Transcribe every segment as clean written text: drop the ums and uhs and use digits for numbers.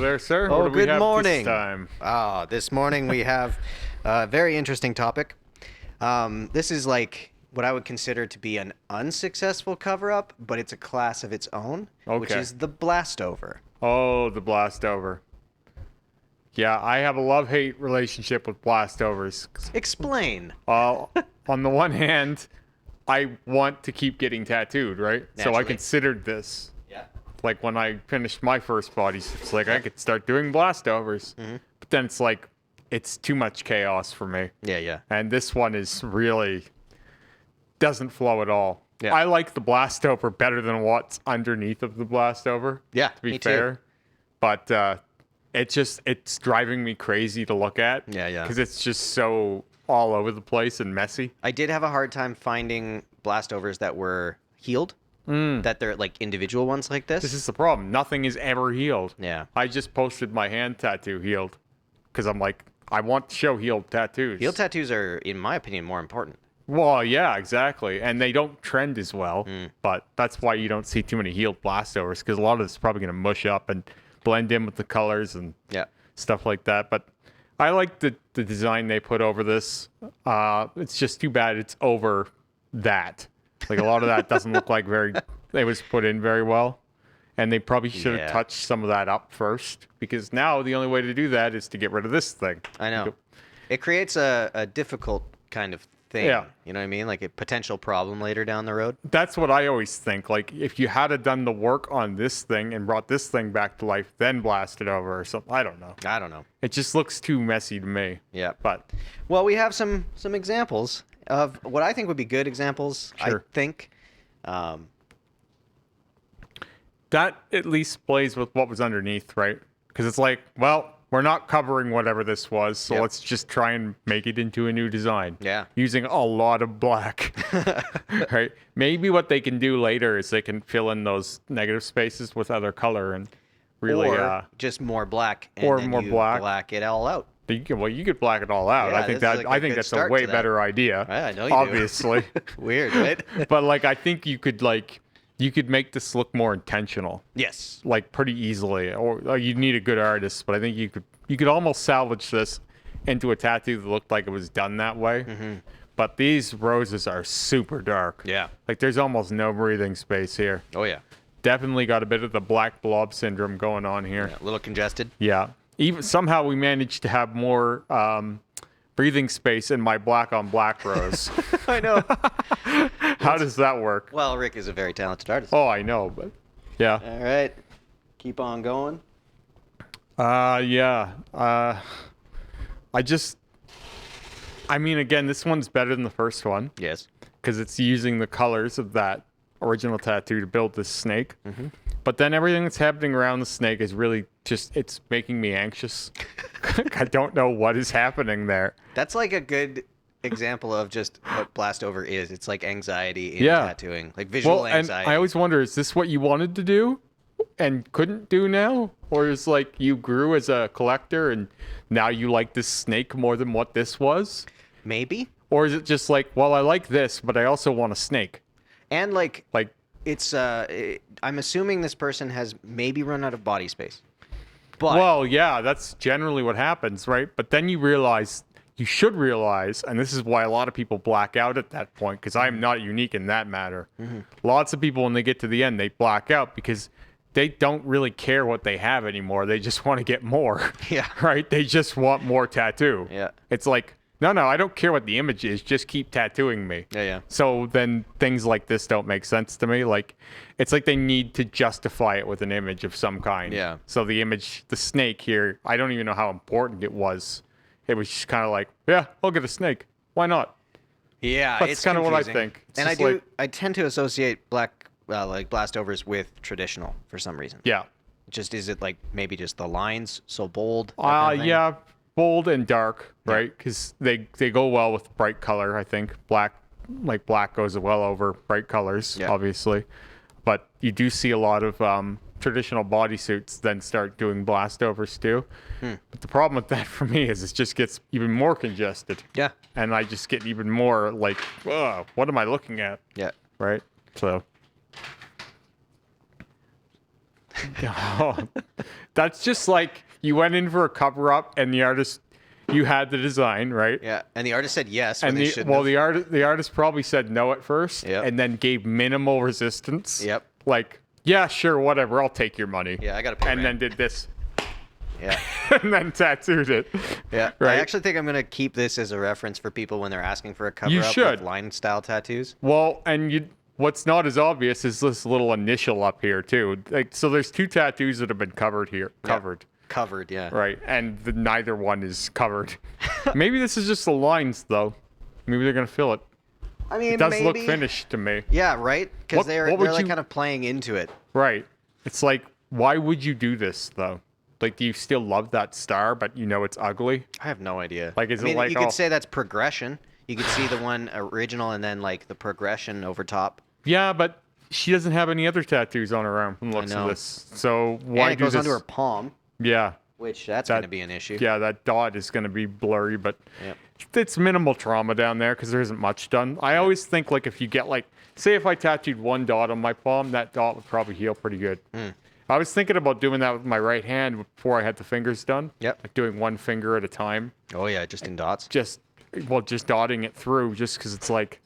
there, sir. Oh, what do we good have morning. This time? This morning we have a very interesting topic. This is like what I would consider to be an unsuccessful cover-up, but it's a class of its own, which Okay. is the Blastover. Oh, the Blastover. Yeah, I have a love-hate relationship with Blastovers. Explain. On the one hand, I want to keep getting tattooed, right? So I Naturally. considered this. Yeah. Like when I finished my first bodies, it's like I could start doing Blastovers. But then it's like, it's too much chaos for me. Yeah. And this one is really doesn't flow at all. Yeah. I like the Blastover better than what's underneath of the Blastover. Yeah, to be me too. fair. But it's driving me crazy to look at. Yeah. Because it's just so all over the place and messy. I did have a hard time finding Blastovers that were healed, that they're like individual ones like this. This is the problem. Nothing is ever healed. Yeah. I just posted my hand tattoo healed because I'm like, I want to show healed tattoos. Healed tattoos are, in my opinion, more important. Well, yeah, exactly. And they don't trend as well, but that's why you don't see too many healed Blastovers, because a lot of it's probably going to mush up and blend in with the colors and Yeah. stuff like that. But I like the design they put over this. It's just too bad it's over that. Like, a lot of that doesn't look like it was put in very well. And they probably should have Yeah. touched some of that up first, because now the only way to do that is to get rid of this thing. I know. It creates a difficult kind of thing. Yeah. You know what I mean? Like a potential problem later down the road. That's what I always think. Like, if you had done the work on this thing and brought this thing back to life, then blast it over or something. I don't know. I don't know. It just looks too messy to me. Yeah. But Well, we have some examples of what I think would be good examples. Sure. I think. that at least plays with what was underneath, right? Because it's like, well, we're not covering whatever this was, so Yep. let's just try and make it into a new design. Yeah. Using a lot of black. Right? Maybe what they can do later is they can fill in those negative spaces with other color and really or just more black. And or then more you black. it all out. you could black it all out. Yeah, I think this is like a I think good that's a start way to that. better idea. I know you do. obviously. Weird, right? But like, I think you could make this look more intentional, Yes. like pretty easily. Or you need a good artist, but I think you could almost salvage this into a tattoo that looked like it was done that way. But these roses are super dark. Yeah. Like, there's almost no breathing space here. Oh yeah. Definitely got a bit of the black blob syndrome going on here. Yeah. A little congested. Yeah. Even somehow we managed to have more breathing space in my black on black rose. I know. How does that work? Well, Rick is a very talented artist. Oh, I know, but yeah. All right. Keep on going. Yeah. I mean, again, this one's better than the first one Yes. because it's using the colors of that original tattoo to build this snake. But then everything that's happening around the snake is really it's making me anxious. I don't know what is happening there. That's like a good example of just what Blastover is. It's like anxiety in Yeah. tattooing, like visual And anxiety. I always wonder, is this what you wanted to do and couldn't do now? Or is like you grew as a collector and now you like this snake more than what this was? Maybe. Or is it just like, well, I like this, but I also want a snake? And like Like, it's I'm assuming this person has maybe run out of body space. But well, yeah, that's generally what happens, right? But then you should realize, and this is why a lot of people black out at that point, because I'm not unique in that matter. Lots of people, when they get to the end, they black out because they don't really care what they have anymore. They just want to get more. Yeah. Right? They just want more tattoo. Yeah. It's like, no, I don't care what the image is. Just keep tattooing me. Yeah. So then things like this don't make sense to me. Like, it's like they need to justify it with an image of some kind. Yeah. So the image, the snake here, I don't even know how important it was. It was just kind of like, yeah, I'll get a snake. Why not? Yeah, That's it's kind of what I confusing. think. It's And just like, I tend to associate like Blastovers with traditional for some reason. yeah. Just is it like maybe just the lines so bold? that kind of thing? Yeah, bold and dark, right? Because they go well with bright color, I think. Black goes well over bright colors, Yeah. obviously. But you do see a lot of traditional bodysuits then start doing Blastovers too. But the problem with that for me is it just gets even more congested. Yeah. And I just get even more like, ugh, what am I looking at? Yeah. Right? So, Oh, that's just like you went in for a cover up and the artist, you had the design, right? Yeah, and the artist said yes when And they the shouldn't have. the artist probably said no at first, Yep. and then gave minimal resistance. Yep. Like, yeah, sure, whatever, I'll take your money. Yeah, I got to pay And rent. then did this, Yeah. and then tattooed it. Yeah. Right. I actually think I'm going to keep this as a reference for people when they're asking for a cover You up should. with line style tattoos. Well, and what's not as obvious is this little initial up here too. Like, so there's 2 tattoos that have been covered here. Covered. Covered, yeah. Right, and neither one is covered. Maybe this is just the lines, though. Maybe they're gonna fill it. I mean, It does maybe. look finished to me. Yeah, right? Because What- they're what would like you- kind of playing into it. Right. It's like, why would you do this though? Like, do you still love that star, but you know it's ugly? I have no idea. Like, is I mean, it like, you oh- could say that's progression. You could see the one original and then like the progression over top. Yeah, but she doesn't have any other tattoos on her arm from the looks know. of this. So why And it do goes this? onto her palm, Yeah. which that's That- going to be an issue. Yeah, that dot is going to be blurry, but Yep. it's minimal trauma down there because there isn't much done. I always think, like, if you get, like, say if I tattooed one dot on my palm, that dot would probably heal pretty good. I was thinking about doing that with my right hand before I had the fingers done. Yep. Like doing one finger at a time. Oh yeah, just in dots. Just dotting it through just because it's like,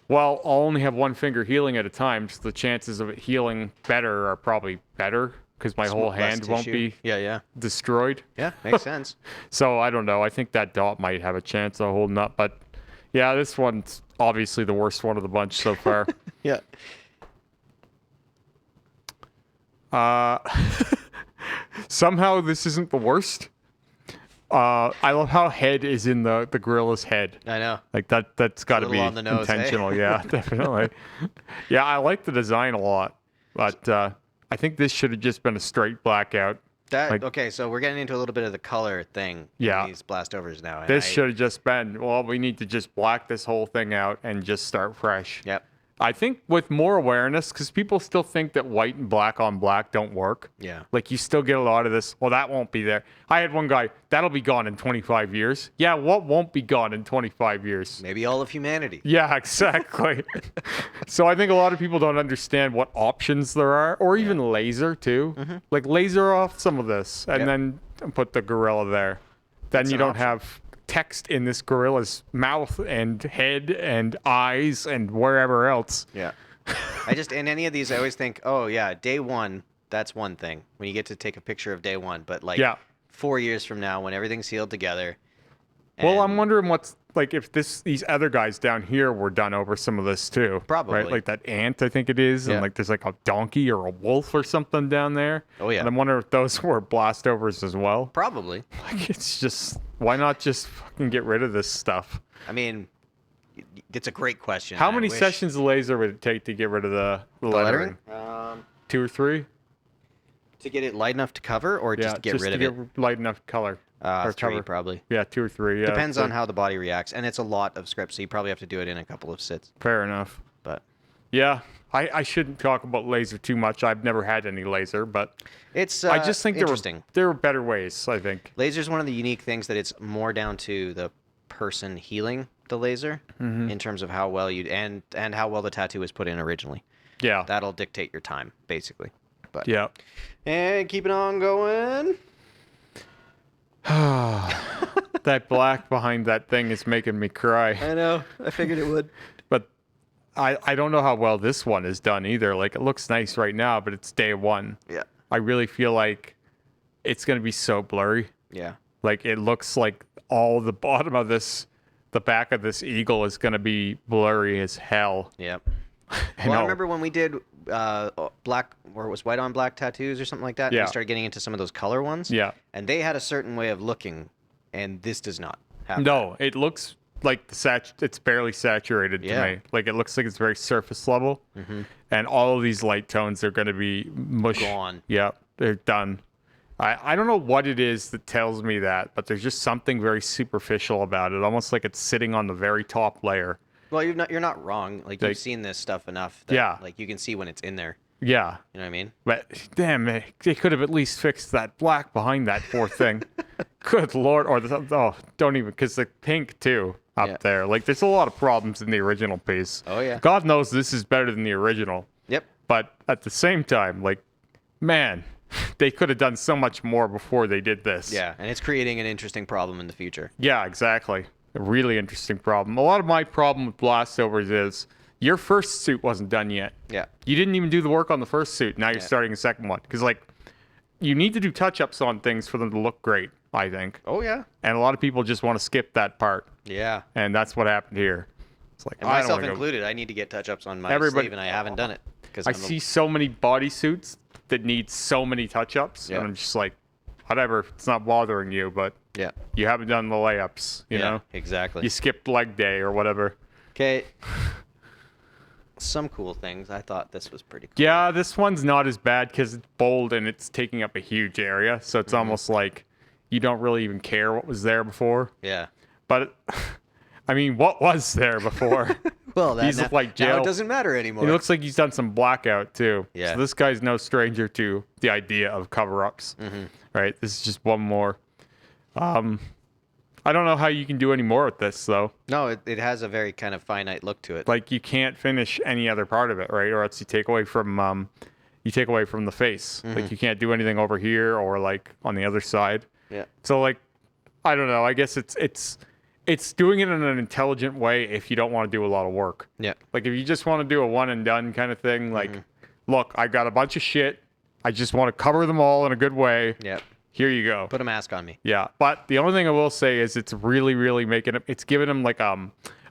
well, I'll only have one finger healing at a time, so the chances of it healing better are probably better because my whole Less hand won't tissue. be Yeah. destroyed. Yeah, makes sense. So I don't know. I think that dot might have a chance of holding up, but yeah, this one's obviously the worst one of the bunch so far. Yeah. Somehow this isn't the worst. I love how head is in the gorilla's head. I know. Like that's got to little be on the nose, eh? intentional. Yeah, definitely. Yeah, I like the design a lot, but I think this should have just been a straight blackout. Like- Okay, so we're getting into a little bit of the color thing Yeah. in these Blastovers now. and This I- should have just been, well, we need to just black this whole thing out and just start fresh. Yep. I think with more awareness, because people still think that white and black on black don't work. Yeah. Like, you still get a lot of this, well, that won't be there. I had one guy, that'll be gone in 25 years. Yeah, what won't be gone in 25 years? Maybe all of humanity. Yeah, exactly. So I think a lot of people don't understand what options there are, or even laser, too. Like, laser off some of this, and Yep. then put the gorilla there. Then That's you an don't option. have text in this gorilla's mouth and head and eyes and wherever else. Yeah. In any of these, I always think, oh, yeah, day one, that's one thing. When you get to take a picture of day one. But like Yeah. 4 years from now, when everything's sealed together. Well, I'm and- wondering what's like if these other guys down here were done over some of this too. Probably. Right? Like that ant, I think it is, Yeah. and like there's like a donkey or a wolf or something down there. Oh, yeah. And I'm wondering if those were Blastovers as well. Probably. Like, it's just, why not just fucking get rid of this stuff? I mean, it's a great question. How I many wish- sessions of laser would it take to get rid of the lettering? lettering? 2 or 3? To get it light enough to cover, or just to get rid of it? light enough color. or 3 cover. probably. Yeah, 2 or 3. Yeah, Depends so- on how the body reacts, and it's a lot of script, so you probably have to do it in a couple of sits. Fair enough. But Yeah, I shouldn't talk about laser too much. I've never had any laser, but it's I just think interesting. there were better ways, I think. Laser's one of the unique things that it's more down to the person healing the laser in terms of how well you and how well the tattoo was put in originally. Yeah. That'll dictate your time, basically. But Yeah. and keep it on going. That black behind that thing is making me cry. I know. I figured it would. But I don't know how well this one is done either. Like, it looks nice right now, but it's day one. Yeah. I really feel like it's going to be so blurry. Yeah. Like, it looks like all the bottom of this, the back of this eagle is going to be blurry as hell. Yep. I Well, I know. remember when we did black, or it was white on black tattoos or something like that. Yeah. We started getting into some of those color ones. Yeah. And they had a certain way of looking, and this does not have. No, it looks like it's barely saturated Yeah. to me. Like, it looks like it's very surface level. And all of these light tones are going to be mush. Gone. Yeah, they're done. I don't know what it is that tells me that, but there's just something very superficial about it, almost like it's sitting on the very top layer. Well, you're not wrong. Like, Like- you've seen this stuff enough. That, Yeah. Like, you can see when it's in there. Yeah, You know what I mean? but damn, they could have at least fixed that black behind that poor thing. Good lord, or don't even, because the pink too up Yeah. there. Like, there's a lot of problems in the original piece. Oh, yeah. God knows this is better than the original. Yep. But at the same time, like, man, they could have done so much more before they did this. Yeah, and it's creating an interesting problem in the future. Yeah, exactly. A really interesting problem. A lot of my problem with Blastovers is your first suit wasn't done yet. Yeah. You didn't even do the work on the first suit. Now you're Yeah. starting a second one. Because, like, you need to do touch-ups on things for them to look great, I think. Oh yeah. And a lot of people just want to skip that part. Yeah. And that's what happened here. It's like, And I don't myself wanna go- included, I need to get touch-ups on my Everybody- sleeve, and I haven't done it. I see so many bodysuits that need so many touch-ups. Yeah. And I'm just like, whatever. It's not bothering you, but Yeah. you haven't done the layups, you know? Exactly. You skipped leg day or whatever. Okay. Some cool things. I thought this was pretty cool. Yeah, this one's not as bad because it's bold and it's taking up a huge area. So it's almost like you don't really even care what was there before. Yeah. But, I mean, what was there before? Well, that He's now, like now jail. it doesn't matter anymore. It looks like he's done some blackout too. Yeah. So this guy's no stranger to the idea of cover-ups. Right? This is just one more. I don't know how you can do any more with this though. No, it has a very kind of finite look to it. Like you can't finish any other part of it, right? Or else you take away from the face. Like you can't do anything over here or like on the other side. Yeah. So like, I don't know. I guess it's doing it in an intelligent way if you don't want to do a lot of work. Yeah. Like if you just want to do a one and done kind of thing, like, look, I got a bunch of shit. I just want to cover them all in a good way. Yeah. Here you go. Put a mask on me. Yeah. But the only thing I will say is it's really, really making it, it's giving him like,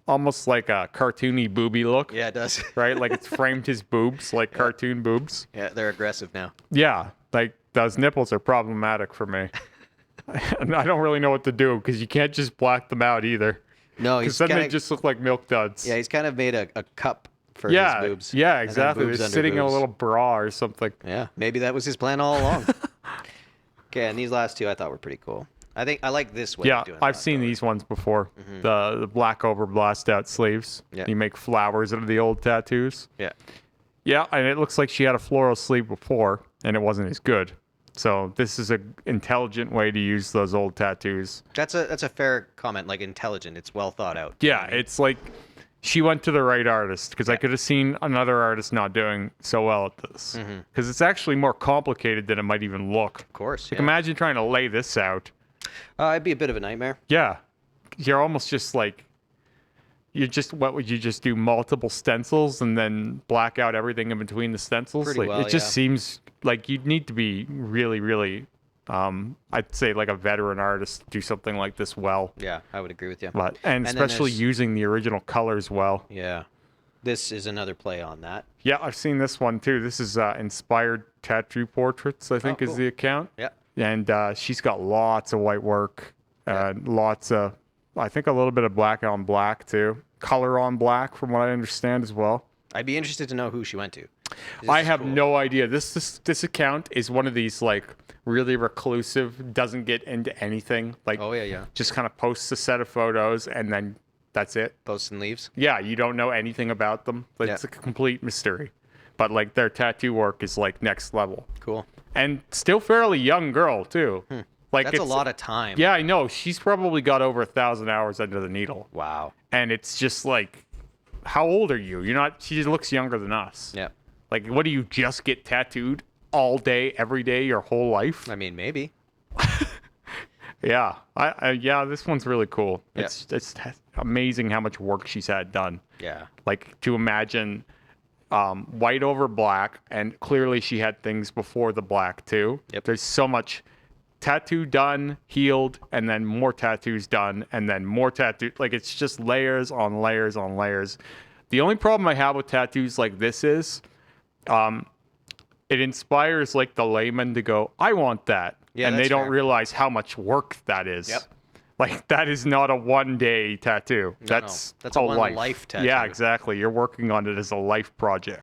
almost like a cartoony booby look. Yeah, it does. Right? Like it's framed his boobs, like cartoon boobs. Yeah, they're aggressive now. Yeah. Like those nipples are problematic for me. And I don't really know what to do because you can't just black them out either. No, Because he's then kind they of just look like milk duds. yeah, he's kind of made a cup for Yeah, his boobs. yeah, and then exactly. boobs They're under sitting in a boobs. little bra or something. Yeah, maybe that was his plan all along. Okay, and these last two I thought were pretty cool. I think I like this way Yeah, of doing I've seen these ones before. The black over blast out sleeves. Yeah. You make flowers out of the old tattoos. Yeah. Yeah, and it looks like she had a floral sleeve before, and it wasn't as good. So this is an intelligent way to use those old tattoos. That's a fair comment, like intelligent. It's well thought out. Yeah, it's like she went to the right artist because I could have seen another artist not doing so well at this. Because it's actually more complicated than it might even look. Of course. Like Yeah. imagine trying to lay this out. It'd be a bit of a nightmare. Yeah. You're almost just like, what would you just do? Multiple stencils and then black out everything in between the stencils? Pretty Like, well, it just yeah. seems like you'd need to be really, really, I'd say like a veteran artist to do something like this well. Yeah, I would agree with you. But, and then especially there's- using the original colors well. Yeah. This is another play on that. Yeah, I've seen this one too. This is Inspired Tattoo Portraits, I think cool. is the account. Yeah. And she's got lots of white work, lots of, I think a little bit of black on black too. Color on black, from what I understand as well. I'd be interested to know who she went to. This I is have cool. no idea. This account is one of these like really reclusive, doesn't get into anything. Like, Oh, yeah. just kind of posts a set of photos and then that's it. Posts and leaves. Yeah, you don't know anything about them. Like, Yeah. it's a complete mystery. But like their tattoo work is like next level. Cool. And still fairly young girl too. Like That's a it's- lot of time. Yeah, I know. She's probably got over 1,000 hours under the needle. Wow. And it's just like, how old are you? You're not. She looks younger than us. Yeah. Like, what do you just get tattooed all day, every day, your whole life? I mean, maybe. Yeah. Yeah. This one's really cool. Yeah. It's amazing how much work she's had done. Yeah. Like to imagine white over black, and clearly she had things before the black too. Yep. There's so much tattoo done, healed, and then more tattoos done, and then more tattoo. Like it's just layers on layers on layers. The only problem I have with tattoos like this is, it inspires like the layman to go, "I want that," Yeah, and they that's don't fair. realize how much work that is. Yep. Like that is not a one-day tattoo. No, That's that's a one life. life tattoo. Yeah, exactly. You're working on it as a life project.